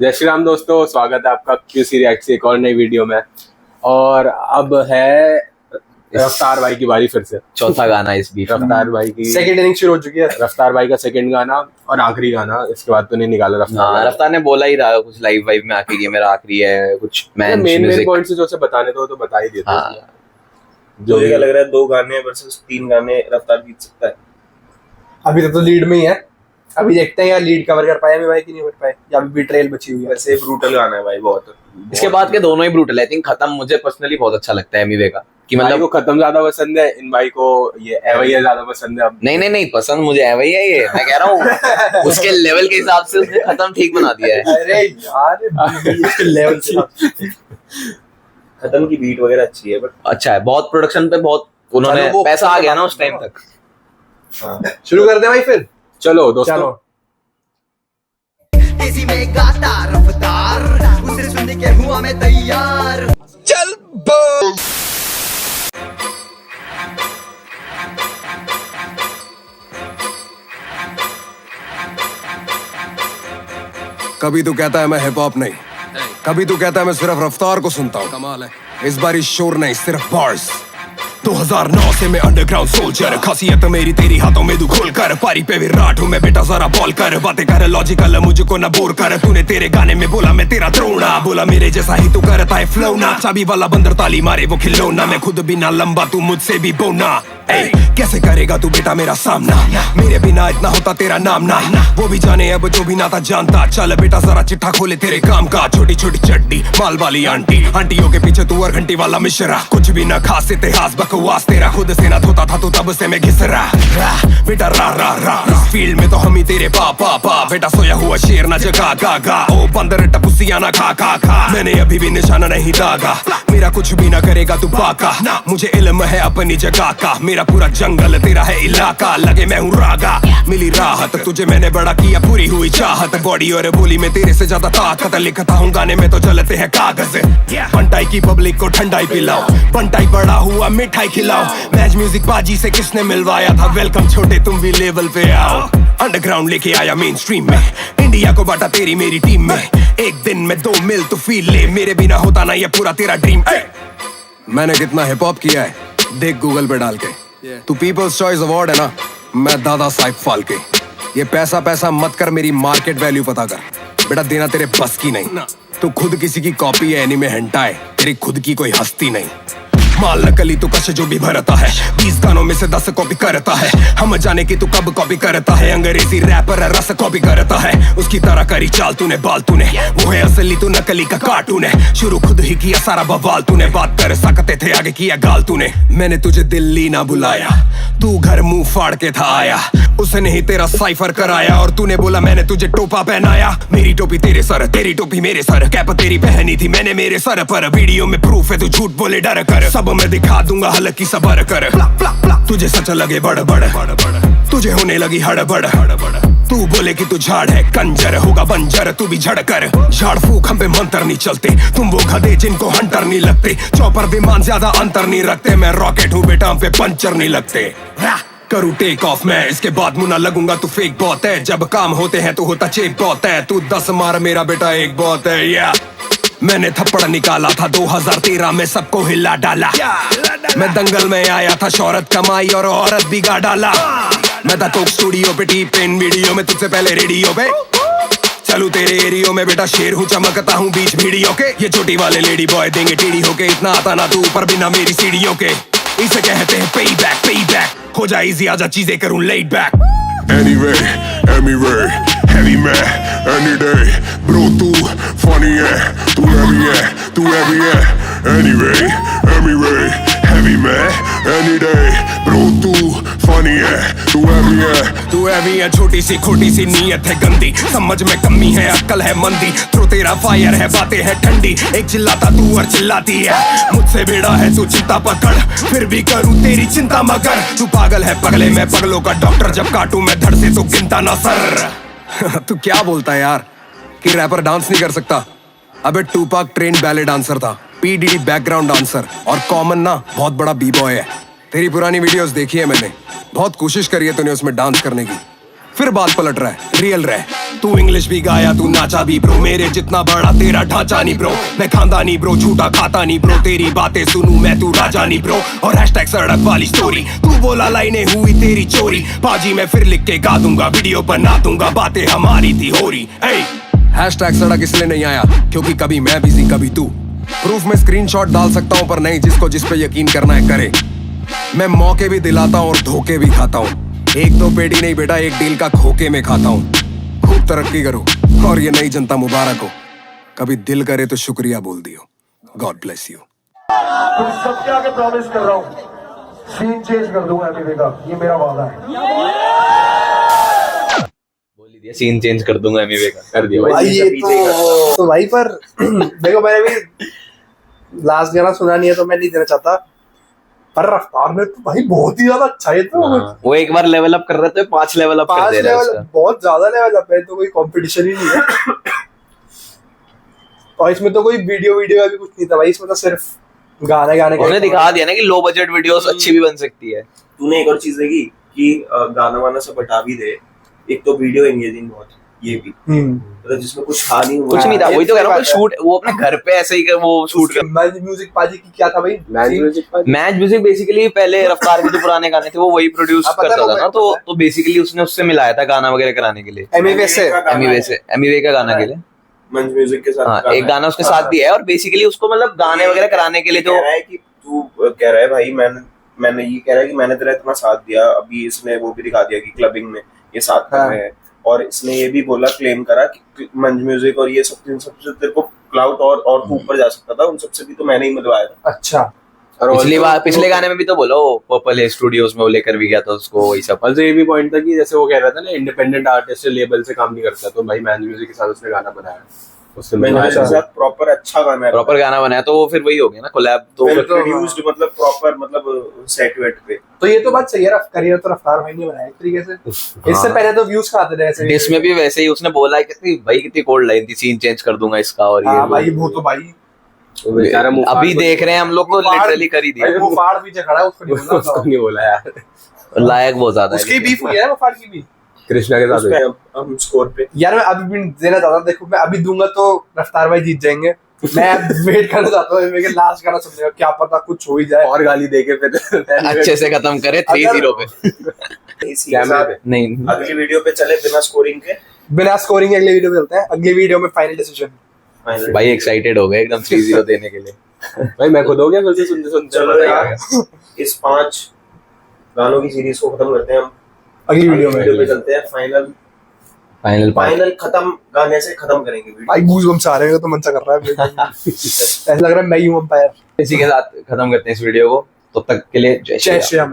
जय श्री राम दोस्तों, स्वागत है आपका क्यूसी रिएक्ट की एक और नई वीडियो में। और अब है रफ्तार भाई की बारी फिर से। चौथा गाना इस बीच। रफ्तार भाई की सेकंड इनिंग शुरू हो चुकी है। रफ्तार भाई का सेकंड गाना और आखिरी गाना, इसके बाद तो नहीं निकाला रफ्तार। रफ्तार ने बोला ही रहा कुछ लाइव वाइव में आके, ये मेरा आखिरी है, कुछ मेन पॉइंट से जो से बताने तो बता ही देते हैं। जो ये लग रहा है 2 गाने वर्सेस 3 गाने रफ्तार जीत सकता है। अभी तक तो लीड में ही है। अभी देखते हैं यार लीड कवर कर पाए भाई कि नहीं कर पाए, या अभी भी ट्रेल बची हुई है। वैसे ब्रूटल गाना है भाई, बहुत। इसके बाद के दोनों ही ब्रूटल है। आई थिंक खत्म मुझे पर्सनली बहुत अच्छा लगता है एमिवे का, कि मतलब को खत्म ज्यादा पसंद है, इन भाई को ये एवैया ज्यादा पसंद है। अब नहीं पसंद मुझे एवैया है, ये मैं कह रहा हूँ उसके लेवल के हिसाब से उसने खत्म ठीक बना दिया है। अरे यार उसके लेवल से खत्म की बीट वगैरह अच्छी है, बट अच्छा है बहुत। प्रोडक्शन पे बहुत उन्होंने पैसा आ गया ना उस टाइम तक। शुरू कर दे भाई फिर। चलो दोस्तों, चलो तेजी में गाता रफ्तार, उसे सुनने के हुआ मैं तैयार। चल कभी तू कहता है मैं हिप हॉप नहीं, कभी तू कहता है मैं सिर्फ रफ्तार को सुनता हूँ। कमाल है, इस बार शोर नहीं सिर्फ बार्स। 2009 से मैं अंडरग्राउंड सोल्जर, खासियत मेरी तेरी हाथों में तू खोल कर। पारी पे विराट हूँ मैं बेटा, जरा बॉल कर। बातें कर लॉजिकल, मुझको ना बोर कर। तूने तेरे गाने में बोला मैं तेरा द्रोणा, बोला मेरे जैसा ही तू करता है फ्लो ना। चाबी वाला बंदर ताली मारे वो खिलौना, मैं खुद भी ना लंबा तू मुझसे भी बोना। कैसे करेगा तू बेटा मेरा सामना, मेरे बिना इतना होता तेरा नाम ना। वो भी जाने अब जो भी ना था जानता। चल बेटा जरा चिट्ठा खोले तेरे काम का। छोटी छोटी चड्डी माल वाली आंटी, आंटियों के पीछे तू और घंटी वाला मिश्रा। कुछ भी ना खास इतिहास बकवास तेरा, खुद से ना धोता था तू तब से मैं घिस रहा बेटा। रा इस फील्ड में तो हम ही तेरे पापा बेटा। सोया हुआ शेर ना जगा गा ओ बंदर टपुसिया ना खा। मैंने अभी भी निशाना नहीं दागा, मेरा कुछ भी ना करेगा तू बाका। मुझे इल्म है अपनी जगह का, मेरा पूरा जंगल तेरा है इलाका। लगे मैं हूँ रागा, मिली राहत तुझे मैंने बड़ा किया, पूरी हुई चाहत। बॉडी और बोली में तेरे से ज्यादा ताकत, लिखता हूँ गाने में तो चलते हैं कागज। बंटाई की पब्लिक को ठंडाई पिलाओ, बंटाई बड़ा हुआ मिठाई खिलाओ। मैच म्यूजिक बाजी से किसने मिलवाया था, वेलकम छोटे तुम भी लेवल पे आओ। अंडरग्राउंड लेके आया मेन स्ट्रीम में, इंडिया को बांटा तेरी मेरी टीम में। एक दिन में 2 मिल तू फील ले, मेरे बिना होता ना ये पूरा तेरा ड्रीम। मैंने कितना हिप हॉप किया है देख गूगल पे डाल के। तू पीपल्स चॉइस अवार्ड है ना, मैं दादा साहिब फाल्के। ये पैसा मत कर, मेरी मार्केट वैल्यू पता कर बेटा, देना तेरे बस की नहीं। तू खुद किसी की कॉपी है, एनीमे हेंटा है, तेरी खुद की कोई हस्ती नहीं। माल नकली तू कश जो भी भरता है, 20 गानों में से 10 कॉपी करता है। हम जाने की तू कब कॉपी करता है, अंग्रेजी रैपर रस कॉपी करता है। उसकी तरह करी चाल तूने, बाल तूने, वो है असली तू नकली का कार्टून है। शुरू खुद ही किया सारा बवाल तूने, बात कर सकते थे आगे किया गाल तूने। मैंने तुझे दिल्ली ना बुलाया, तू घर मुंह फाड़ के था आया। उसने ही तेरा साइफर कराया और तूने बोला मैंने तुझे टोपा पहनाया। मेरी टोपी तेरे सर, तेरी टोपी मेरे सर, कैप तेरी पहनी थी मैंने मेरे सर पर। वीडियो में प्रूफ है तू झूठ बोले डर कर, सब मैं दिखा दूंगा हल्की सबर कर। तुझे सच लगे बड़ तुझे होने लगी हड़बड़। तू बोले कि तू झाड़ है कंजर, होगा बंजर तू भी झड़ कर। झाड़ फूक हम पे मंत्र नहीं चलते, तुम वो गधे जिनको हंटर नहीं लगते। चौपर विमान ज्यादा अंतर नहीं रखते, मैं रॉकेट हूँ बेटा हम पे पंचर नहीं लगते। करूँ टेक ऑफ मैं, इसके बाद मुना लगूंगा तू फेक बहुत है। जब काम होते हैं तो होता चेक बहुत है, तू 10 मार मेरा बेटा एक बहुत है। या मैंने थप्पड़ निकाला था 2013 में, सबको हिला डाला। मैं दंगल में आया था, शौहरत कमाई और औरत बिगा डाला। मैं था तो स्टूडियो पे टीप इन वीडियो में, तुझसे पहले रेडियो पे। चलू तेरे एरियो में बेटा, शेर हूँ चमकता हूँ बीच भीड़ियों के। ये छोटी वाले लेडी बॉय देंगे टीढ़ी होके, इतना आता ना तू ऊपर बिना मेरी सीढ़ियों के। इसे कहते हैं पे बैक, हो जाए इजी आजा चीजें करूँ laid back. Anyway, heavy man, any day. Bro, तू funny है, तू heavy है. Anyway, heavy man, any day. Bro, तू funny है, तू heavy है. छोटी सी खोटी सी नीयत है गंदी, समझ में कमी है अक्ल है मंदी। थ्रो तेरा फायर है बातें है ठंडी, एक चिल्लाता तू और चिल्लाती है। मुझसे बेड़ा है तू चिंता पकड़, फिर भी करूँ तेरी चिंता मगर। तू पागल है पगले, मैं पगलों का डॉक्टर, जब काटूं मैं धड़ से तो गिनता ना सर। तू क्या बोलता है यार कि रैपर डांस नहीं कर सकता? अबे टूपाक ट्रेंड बैले डांसर था, पीडीडी बैकग्राउंड डांसर, और कॉमन ना बहुत बड़ा बी बॉय है। तेरी पुरानी वीडियोस देखी है मैंने, बहुत कोशिश करी है तूने उसमें डांस करने की, फिर बात पलट रहा है, रियल रहे। तू इंग्लिश भी गाया तू नाचा भी ब्रो, मेरे जितना बड़ा तेरा ढांचा नहीं ब्रो, मैं खानदानी ब्रो झूठा खाता नहीं ब्रो, तेरी बातें सुनूं मैं तू राजा नहीं ब्रो, और हैशटैग सड़क वाली स्टोरी, तू बोला लाइनें हुई तेरी चोरी, बाजी मैं फिर लिख के गा दूंगा, वीडियो बना दूंगा, बातें हमारी थी हो रही। हैशटैग सड़क इसलिए नहीं आया क्योंकि कभी मैं बिजी कभी तू, प्रूफ में स्क्रीनशॉट डाल सकता हूं पर नहीं जिसको जिस पे यकीन करना है करे, मैं मौके भी दिलाता हूं और धोखे भी खाता हूं, एक दो पेटी नहीं बेटा एक डील का खोके में खाता हूं, खूब तरक्की करो और ये नई जनता मुबारक हो, कभी दिल करे तो शुक्रिया बोल दियो, गॉड ब्लेस यू। तुम सबके आगे प्रॉमिस कर रहा हूँ, सीन चेंज कर दूंगा एमिवे का, ये मेरा वादा है। सीन चेंज कर दूंगा एमिवे का, कर दिया भाई ये तो भाई पर देखो मैंने भी लास्ट गाना सुना नहीं है तो मैं नहीं देना चाहता, पर रफ्तार में तो भाई बहुत ही ज्यादा अच्छा है, तो वो एक बार लेवल अप कर रहे थे 5 लेवल अप कर 5 दे रहे हैं लेवल उसका। बहुत ज्यादा लेवल अप है, तो कोई कंपटीशन ही नहीं है। और इसमें तो कोई वीडियो का भी कुछ नहीं था भाई, इसमें तो सिर्फ गाने का उन्होंने दिखा दिया ना कि लो बजट वीडियोस अच्छी भी बन सकती है। तूने एक और चीज देखी कि गाना वाना सब हटा भी दे, एक तो वीडियो एंगेजिंग बहुत, ये भी मतलब जिसमें कुछ था नहीं, कुछ नहीं था, वही तो कह रहा हूँ, शूट वो अपने घर पे ऐसे ही वो शूट कर। म्यूजिक पाजी की क्या था भाई, मैच म्यूजिक बेसिकली पहले रफ्तार के जो पुराने गाने थे वो वही प्रोड्यूस करता था ना, तो बेसिकली उसने उससे मिलाया था गाना वगैरह कराने के लिए, एमिवे का गाना के लिए मंच म्यूजिक के साथ। हाँ, एक गाना उसके साथ भी है, और बेसिकली उसको मतलब गाने वगैरह कराने के लिए जो कह रहा है कि तू कह रहा है भाई मैंने ये कह रहा है कि मैंने तेरा इतना साथ दिया, अभी इसने वो भी दिखा दिया कि क्लबिंग में ये साथ कर रहे हैं, और इसने ये भी बोला, क्लेम करा कि मंच म्यूजिक और ये सबसे तेरे को क्लाउड और तू ऊपर जा सकता था, उन सबसे भी तो मैंने ही मिलवाया था। अच्छा, और पिछले गाने में भी तो बोला वो पर्पल स्टूडियोज में वो लेकर भी गया था उसको, वही सब। और ये भी पॉइंट था कि जैसे वो कह रहा था ना इंडिपेंडेंट आर्टिस्ट लेबल से काम नहीं करता, तो भाई मैन म्यूजिक के साथ उसने गाना बनाया, उससे प्रॉपर अच्छा गाना है, प्रॉपर गाना बनाया, तो वो फिर वही हो गया ना कोलैब, तो प्रोड्यूस्ड मतलब प्रॉपर मतलब सेट वेट पे। तो ये तो बात सही है, करियर तो रफ्तार भाई ने बनाया एक तरीके से, इससे पहले तो व्यूज खाते थे ऐसे, इसमें भी वैसे ही उसने बोला है कितनी कोल्ड लाइन थी, सीन चेंज कर दूंगा इसका, और ये भाई वो तो भाई अभी देख रहे हैं हम लोग, तो लिटरली कर ही दिया, वो फाड़ पीछे खड़ा है, उसको नहीं बोला यार, लायक बहुत ज्यादा है। उसकी बीफ हुई है वो फाड़ की भी कृष्णा के साथ हम स्कोर पे यार, मैं अभी भी देना चाहता हूँ, देखो मैं अभी दूंगा तो रफ्तार भाई जीत जाएंगे, मैं वेट करना चाहता हूँ मेरे लास्ट गाना सुनने का, क्या पता कुछ हो ही जाए और गाली देके फिर अच्छे से खत्म करे 3-0 पे नहीं, अगली वीडियो पे चले बिना स्कोरिंग के, बिना स्कोरिंग अगले वीडियो में चलते हैं, अगली वीडियो में फाइनल डिसीजन। भाई एक्साइटेड हो गए एकदम 3-0 देने के लिए। भाई मैं खुद हो गया फिर से सुनते चलो यार, इस 5 गानों की सीरीज को खत्म करते हैं हम, अगली वीडियो पे चलते हैं फाइनल खत्म गाने से खत्म करेंगे वीडियो। भाई गूज़बम्स आ रहे हैं, तो मन सा कर रहा है ऐसा लग रहा है मैं ही हूं अंपायर। इसी के साथ खत्म करते हैं इस वीडियो को, तब तक के लिए जय श्री राम।